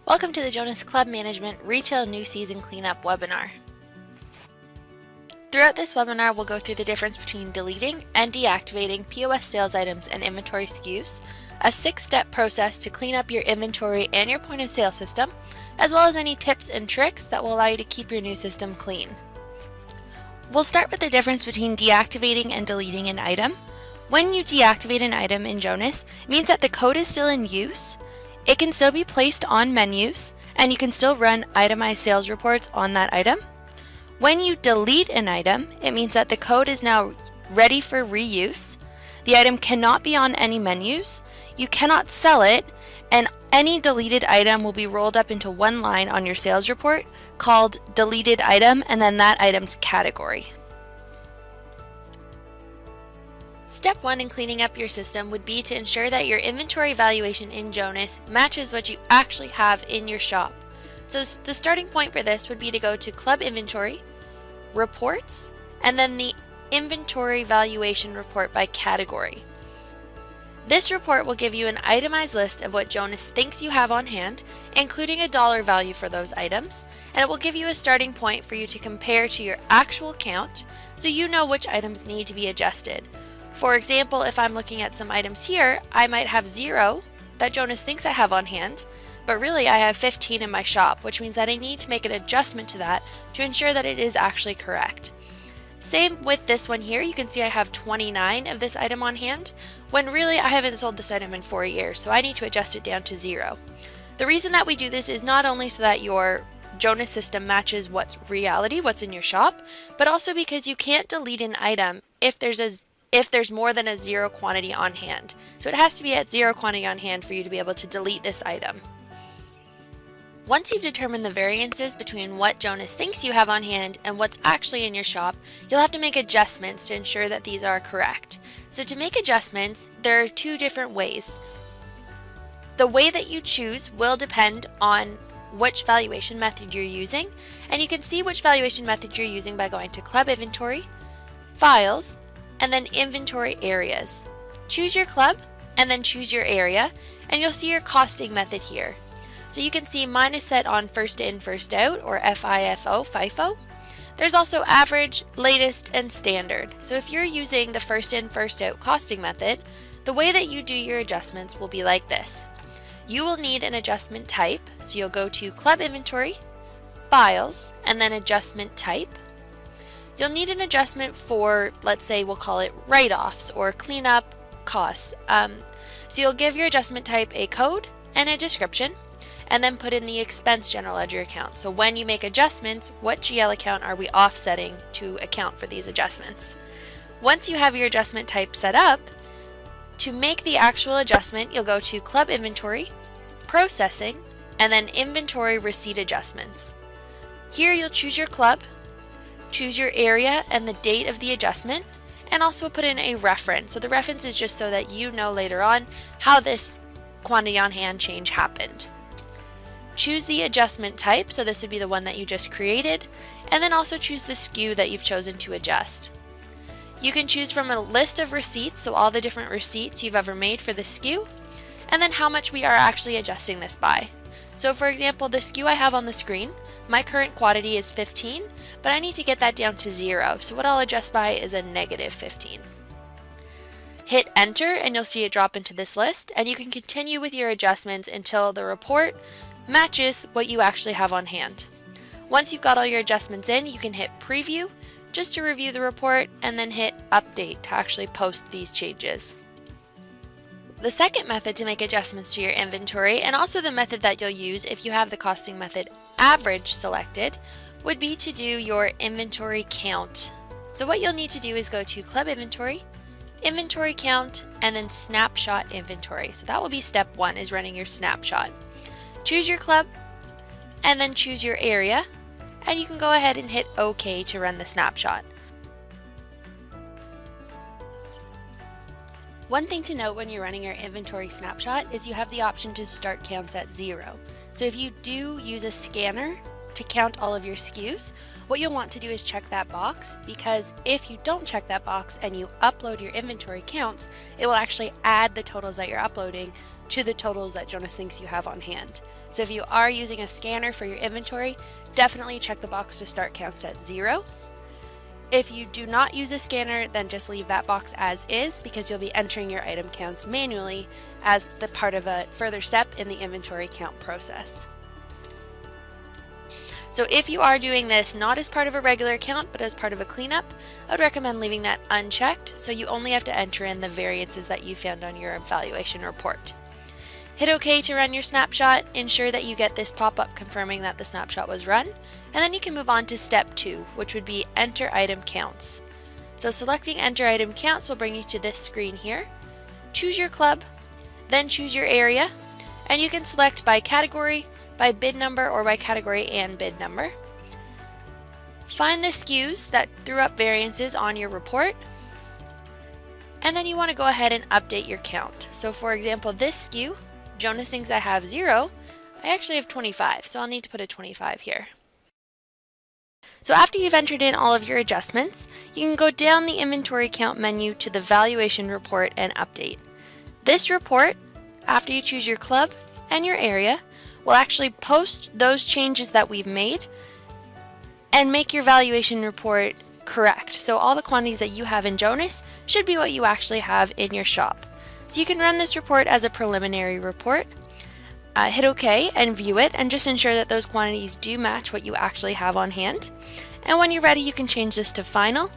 Welcome to the Jonas Club Management Retail New Season Cleanup webinar. Throughout this webinar, we'll go through the difference between deleting and deactivating POS sales items and inventory SKUs, a 6-step process to clean up your inventory and your point of sale system, as well as any tips and tricks that will allow you to keep your new system clean. We'll start with the difference between deactivating and deleting an item. When you deactivate an item in Jonas, it means that the code is still in use. It can still be placed on menus, and you can still run itemized sales reports on that item. When you delete an item, it means that the code is now ready for reuse. The item cannot be on any menus, you cannot sell it, and any deleted item will be rolled up into one line on your sales report called deleted item and then that item's category. Step 1 in cleaning up your system would be to ensure that your inventory valuation in Jonas matches what you actually have in your shop. So the starting point for this would be to go to Club Inventory, Reports, and then the Inventory Valuation Report by category. This report will give you an itemized list of what Jonas thinks you have on hand, including a dollar value for those items, and it will give you a starting point for you to compare to your actual count so you know which items need to be adjusted. For example, if I'm looking at some items here, I might have 0 that Jonas thinks I have on hand, but really I have 15 in my shop, which means that I need to make an adjustment to that to ensure that it is actually correct. Same with this one here, you can see I have 29 of this item on hand, when really I haven't sold this item in 4 years, so I need to adjust it down to 0. The reason that we do this is not only so that your Jonas system matches what's reality, what's in your shop, but also because you can't delete an item if there's more than a 0 quantity on hand. So it has to be at 0 quantity on hand for you to be able to delete this item. Once you've determined the variances between what Jonas thinks you have on hand and what's actually in your shop, you'll have to make adjustments to ensure that these are correct. So to make adjustments, there are 2 different ways. The way that you choose will depend on which valuation method you're using, and you can see which valuation method you're using by going to Club Inventory, Files, and then Inventory Areas. Choose your club and then choose your area, and you'll see your costing method here. So you can see mine is set on first in, first out, or FIFO. There's also average, latest, and standard. So if you're using the first in, first out costing method, the way that you do your adjustments will be like this. You will need an adjustment type, so you'll go to Club Inventory, Files, and then Adjustment Type. You'll need an adjustment for, let's say we'll call it write-offs or cleanup costs. So you'll give your adjustment type a code and a description, and then put in the expense general ledger account. So when you make adjustments, what GL account are we offsetting to account for these adjustments? Once you have your adjustment type set up, to make the actual adjustment, you'll go to Club Inventory, Processing, and then Inventory Receipt Adjustments. Here you'll choose your club, choose your area and the date of the adjustment, and also put in a reference. So the reference is just so that you know later on how this quantity on hand change happened. Choose the adjustment type, so this would be the one that you just created, and then also choose the SKU that you've chosen to adjust. You can choose from a list of receipts, so all the different receipts you've ever made for the SKU, and then how much we are actually adjusting this by. So for example, the SKU I have on the screen, my current quantity is 15, but I need to get that down to 0, so what I'll adjust by is a negative 15. Hit enter and you'll see it drop into this list, and you can continue with your adjustments until the report matches what you actually have on hand. Once you've got all your adjustments in, you can hit preview just to review the report, and then hit update to actually post these changes. The second method to make adjustments to your inventory, and also the method that you'll use if you have the costing method average selected, would be to do your inventory count. So what you'll need to do is go to Club Inventory, Inventory Count, and then Snapshot Inventory. So that will be step 1, is running your snapshot. Choose your club, and then choose your area, and you can go ahead and hit OK to run the snapshot. One thing to note when you're running your inventory snapshot is you have the option to start counts at 0. So if you do use a scanner to count all of your SKUs, what you'll want to do is check that box, because if you don't check that box and you upload your inventory counts, it will actually add the totals that you're uploading to the totals that Jonas thinks you have on hand. So if you are using a scanner for your inventory, definitely check the box to start counts at 0. If you do not use a scanner, then just leave that box as is, because you'll be entering your item counts manually as the part of a further step in the inventory count process. So if you are doing this not as part of a regular count, but as part of a cleanup, I would recommend leaving that unchecked, so you only have to enter in the variances that you found on your evaluation report. Hit OK to run your snapshot, ensure that you get this pop-up confirming that the snapshot was run, and then you can move on to step 2, which would be enter item counts. So selecting enter item counts will bring you to this screen here. Choose your club, then choose your area, and you can select by category, by bid number, or by category and bid number. Find the SKUs that threw up variances on your report, and then you want to go ahead and update your count. So for example, this SKU, Jonas thinks I have 0, I actually have 25, so I'll need to put a 25 here. So after you've entered in all of your adjustments, you can go down the inventory count menu to the valuation report and update. This report, after you choose your club and your area, will actually post those changes that we've made and make your valuation report correct. So all the quantities that you have in Jonas should be what you actually have in your shop. So you can run this report as a preliminary report. Hit OK and view it, and just ensure that those quantities do match what you actually have on hand. And when you're ready, you can change this to final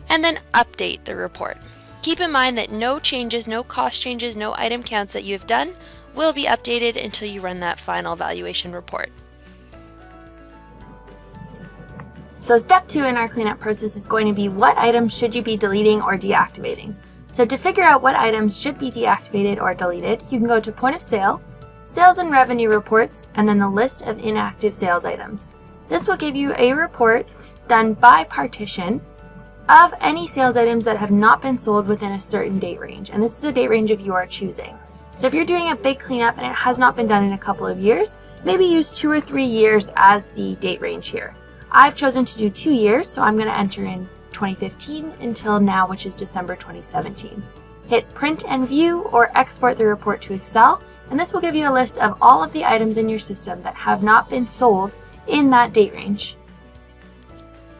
and then update the report. Keep in mind that no changes, no cost changes, no item counts that you have done will be updated until you run that final valuation report. So step 2 in our cleanup process is going to be what items should you be deleting or deactivating. So to figure out what items should be deactivated or deleted, you can go to Point of Sale, Sales and Revenue Reports, and then the list of inactive sales items. This will give you a report done by partition of any sales items that have not been sold within a certain date range, and this is a date range of your choosing. So if you're doing a big cleanup and it has not been done in a couple of years, maybe use 2 or 3 years as the date range here. I've chosen to do 2 years, so I'm going to enter in 2015 until now, which is December 2017. Hit Print and View or export the report to Excel, and this will give you a list of all of the items in your system that have not been sold in that date range.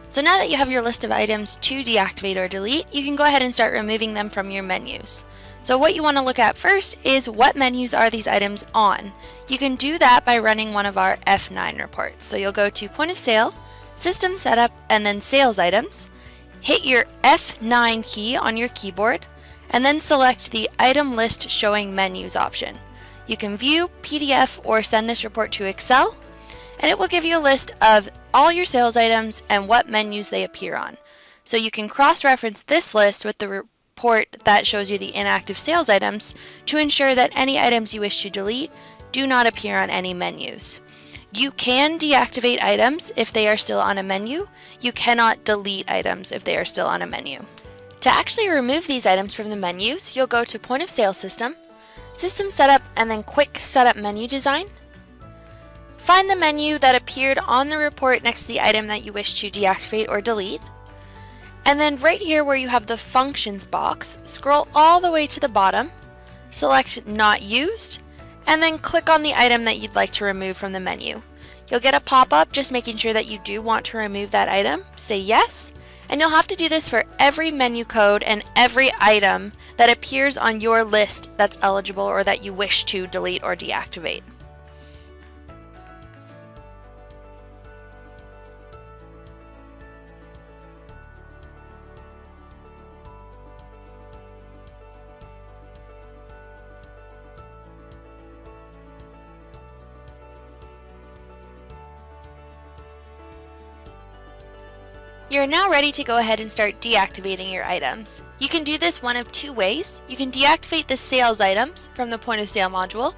So now that you have your list of items to deactivate or delete, you can go ahead and start removing them from your menus. So what you want to look at first is what menus are these items on. You can do that by running one of our F9 reports. So you'll go to Point of Sale, System Setup, and then Sales Items. Hit your F9 key on your keyboard, and then select the Item List Showing Menus option. You can view, PDF, or send this report to Excel, and it will give you a list of all your sales items and what menus they appear on. So you can cross-reference this list with the report that shows you the inactive sales items to ensure that any items you wish to delete do not appear on any menus. You can deactivate items if they are still on a menu. You cannot delete items if they are still on a menu. To actually remove these items from the menus, you'll go to Point of Sale System, System Setup, and then Quick Setup Menu Design. Find the menu that appeared on the report next to the item that you wish to deactivate or delete. And then right here where you have the Functions box, scroll all the way to the bottom, select Not Used, and then click on the item that you'd like to remove from the menu. You'll get a pop-up just making sure that you do want to remove that item. Say yes, and you'll have to do this for every menu code and every item that appears on your list that's eligible or that you wish to delete or deactivate. You're now ready to go ahead and start deactivating your items. You can do this one of 2 ways. You can deactivate the sales items from the Point of Sale module,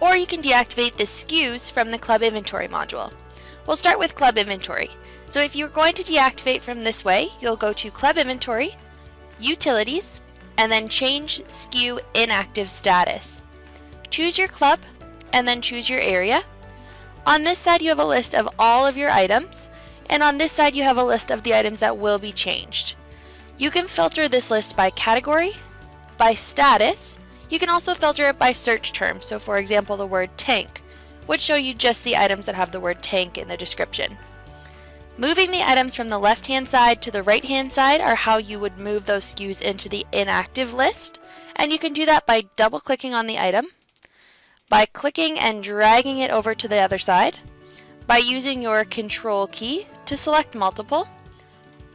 or you can deactivate the SKUs from the Club Inventory module. We'll start with Club Inventory. So if you're going to deactivate from this way, you'll go to Club Inventory, Utilities, and then change SKU inactive status. Choose your club, and then choose your area. On this side you have a list of all of your items, and on this side you have a list of the items that will be changed. You can filter this list by category, by status. You can also filter it by search term, so for example the word tank which show you just the items that have the word tank in the description. Moving the items from the left-hand side to the right-hand side are how you would move those SKUs into the inactive list, and you can do that by double-clicking on the item, by clicking and dragging it over to the other side, by using your Control key to select multiple,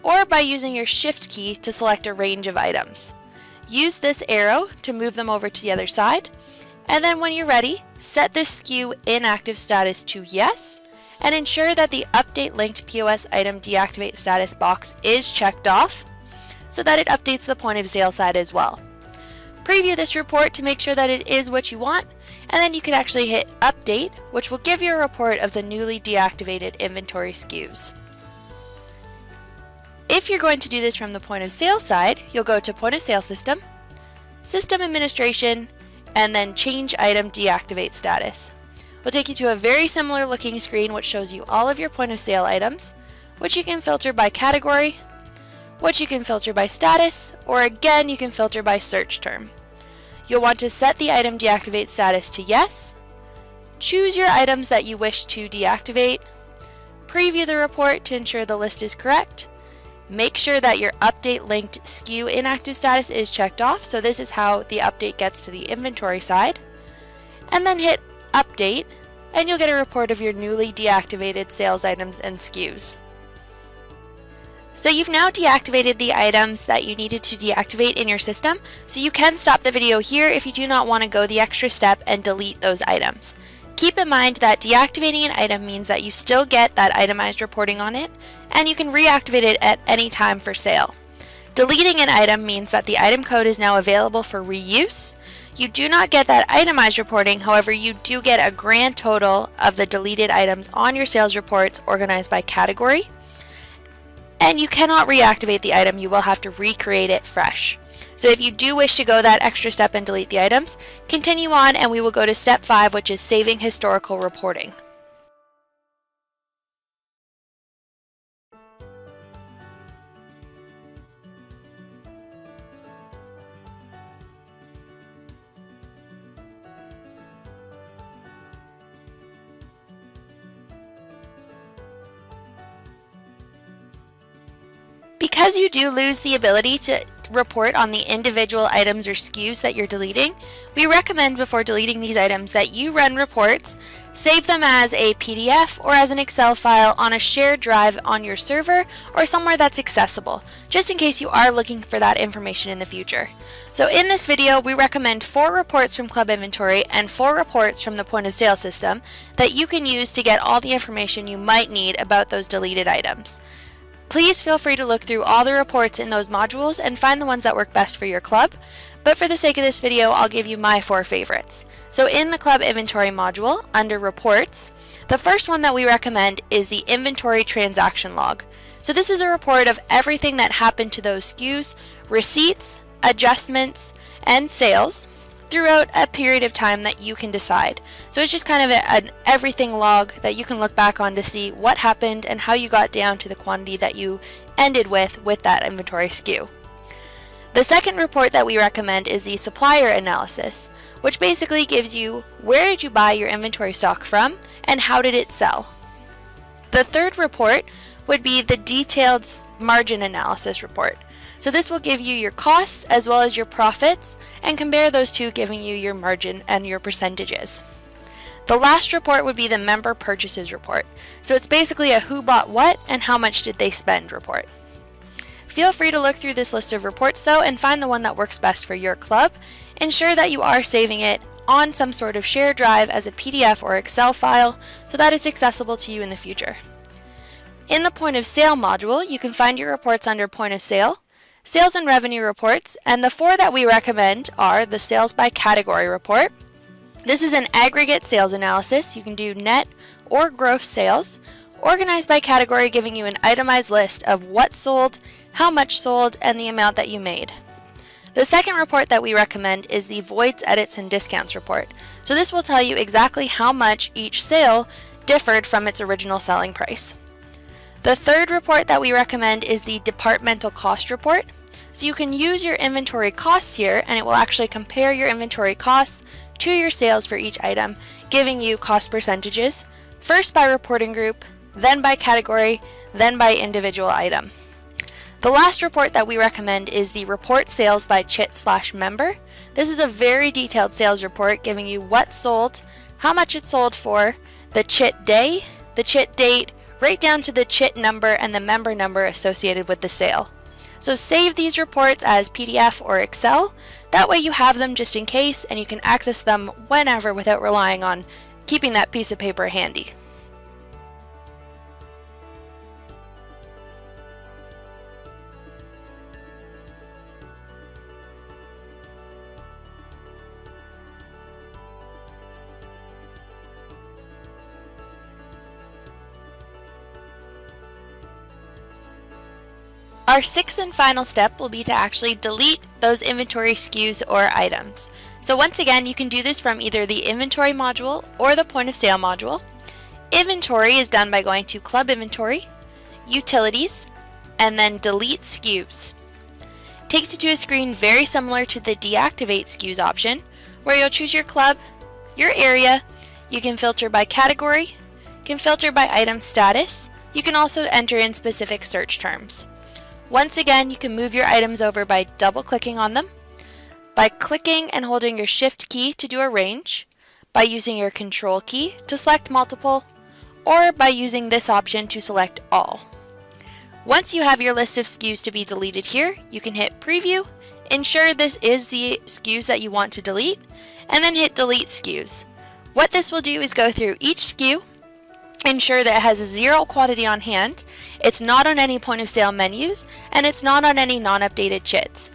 or by using your Shift key to select a range of items. Use this arrow to move them over to the other side, and then when you're ready, set this SKU inactive status to yes, and ensure that the Update Linked POS Item Deactivate Status box is checked off so that it updates the point of sale side as well. Preview this report to make sure that it is what you want, and then you can actually hit Update, which will give you a report of the newly deactivated inventory SKUs. If you're going to do this from the point of sale side, you'll go to Point of Sale System, System Administration, and then Change Item Deactivate Status. We'll take you to a very similar looking screen which shows you all of your point of sale items, which you can filter by category, which you can filter by status, or again you can filter by search term. You'll want to set the item deactivate status to yes, choose your items that you wish to deactivate, preview the report to ensure the list is correct, make sure that your update linked SKU inactive status is checked off, so this is how the update gets to the inventory side, and then hit Update, and you'll get a report of your newly deactivated sales items and SKUs. So you've now deactivated the items that you needed to deactivate in your system, so you can stop the video here if you do not want to go the extra step and delete those items. Keep in mind that deactivating an item means that you still get that itemized reporting on it, and you can reactivate it at any time for sale. Deleting an item means that the item code is now available for reuse. You do not get that itemized reporting, however you do get a grand total of the deleted items on your sales reports organized by category. And you cannot reactivate the item, you will have to recreate it fresh. So if you do wish to go that extra step and delete the items, continue on and we will go to step 5, which is saving historical reporting. Because you do lose the ability to report on the individual items or SKUs that you're deleting, we recommend before deleting these items that you run reports, save them as a PDF or as an Excel file on a shared drive on your server or somewhere that's accessible, just in case you are looking for that information in the future. So in this video, we recommend 4 reports from Club Inventory and 4 reports from the point of sale system that you can use to get all the information you might need about those deleted items. Please feel free to look through all the reports in those modules and find the ones that work best for your club, but for the sake of this video, I'll give you my 4 favorites. So in the Club Inventory module, under Reports, the first one that we recommend is the Inventory Transaction Log. So this is a report of everything that happened to those SKUs, receipts, adjustments, and sales throughout a period of time that you can decide. So it's just kind of an everything log that you can look back on to see what happened and how you got down to the quantity that you ended with that inventory SKU. The second report that we recommend is the supplier analysis, which basically gives you where did you buy your inventory stock from and how did it sell. The third report would be the detailed margin analysis report. So this will give you your costs as well as your profits and compare those two, giving you your margin and your percentages. The last report would be the member purchases report. So it's basically a who bought what and how much did they spend report. Feel free to look through this list of reports though and find the one that works best for your club. Ensure that you are saving it on some sort of shared drive as a PDF or Excel file so that it's accessible to you in the future. In the point of sale module, you can find your reports under point of sale, sales and revenue reports, and the 4 that we recommend are the sales by category report. This is an aggregate sales analysis. You can do net or gross sales, organized by category, giving you an itemized list of what sold, how much sold, and the amount that you made. The second report that we recommend is the voids, edits, and discounts report. So this will tell you exactly how much each sale differed from its original selling price. The third report that we recommend is the departmental cost report. So you can use your inventory costs here and it will actually compare your inventory costs to your sales for each item, giving you cost percentages, first by reporting group, then by category, then by individual item. The last report that we recommend is the Report Sales by Chit/Member. This is a very detailed sales report giving you what sold, how much it sold for, the Chit day, the Chit date, right down to the Chit number and the member number associated with the sale. So save these reports as PDF or Excel. That way you have them just in case and you can access them whenever without relying on keeping that piece of paper handy. Our sixth and final step will be to actually delete those inventory SKUs or items. So once again, you can do this from either the inventory module or the point of sale module. Inventory is done by going to Club Inventory, Utilities, and then Delete SKUs. Takes you to a screen very similar to the Deactivate SKUs option, where you'll choose your club, your area, you can filter by category, you can filter by item status, you can also enter in specific search terms. Once again, you can move your items over by double-clicking on them, by clicking and holding your Shift key to do arrange, by using your Control key to select multiple, or by using this option to select all. Once you have your list of SKUs to be deleted here, you can hit Preview, ensure this is the SKUs that you want to delete, and then hit Delete SKUs. What this will do is go through each SKU, ensure that it has 0 quantity on hand, it's not on any point of sale menus, and it's not on any non-updated chits.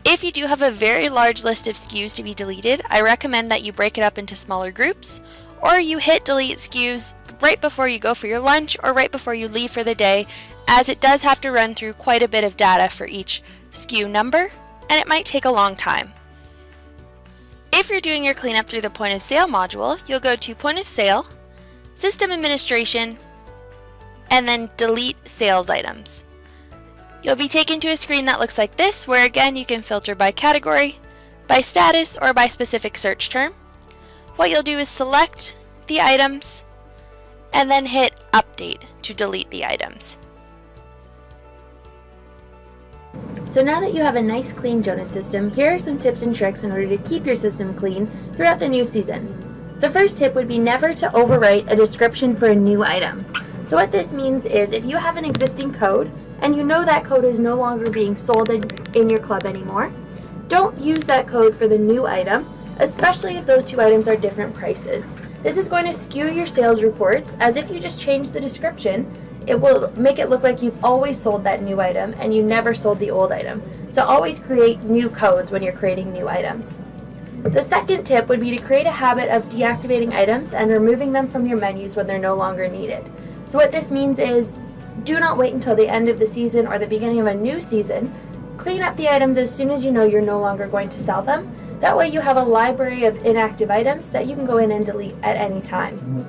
If you do have a very large list of SKUs to be deleted, I recommend that you break it up into smaller groups, or you hit delete SKUs right before you go for your lunch or right before you leave for the day, as it does have to run through quite a bit of data for each SKU number, and it might take a long time. If you're doing your cleanup through the point of sale module, you'll go to Point of Sale, System Administration, and then Delete Sales Items. You'll be taken to a screen that looks like this, where again you can filter by category, by status, or by specific search term. What you'll do is select the items and then hit Update to delete the items. So now that you have a nice clean Jonas system, here are some tips and tricks in order to keep your system clean throughout the new season. The first tip would be never to overwrite a description for a new item. So what this means is if you have an existing code and you know that code is no longer being sold in your club anymore, don't use that code for the new item, especially if those two items are different prices. This is going to skew your sales reports, as if you just change the description, it will make it look like you've always sold that new item and you never sold the old item. So always create new codes when you're creating new items. The second tip would be to create a habit of deactivating items and removing them from your menus when they're no longer needed. So what this means is, do not wait until the end of the season or the beginning of a new season. Clean up the items as soon as you know you're no longer going to sell them. That way you have a library of inactive items that you can go in and delete at any time.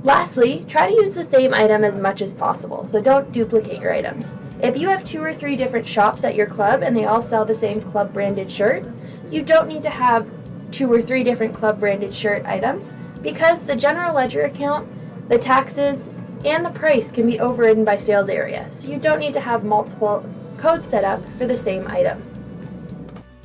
Lastly, try to use the same item as much as possible, so don't duplicate your items. If you have 2 or 3 different shops at your club and they all sell the same club branded shirt, you don't need to have 2 or 3 different club branded shirt items, because the general ledger account, the taxes, and the price can be overridden by sales area, so you don't need to have multiple codes set up for the same item.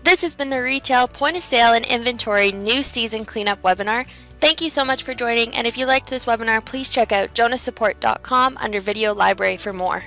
This has been the Retail Point of Sale and Inventory New Season Cleanup webinar. Thank you so much for joining, and if you liked this webinar, please check out jonassupport.com under Video Library for more.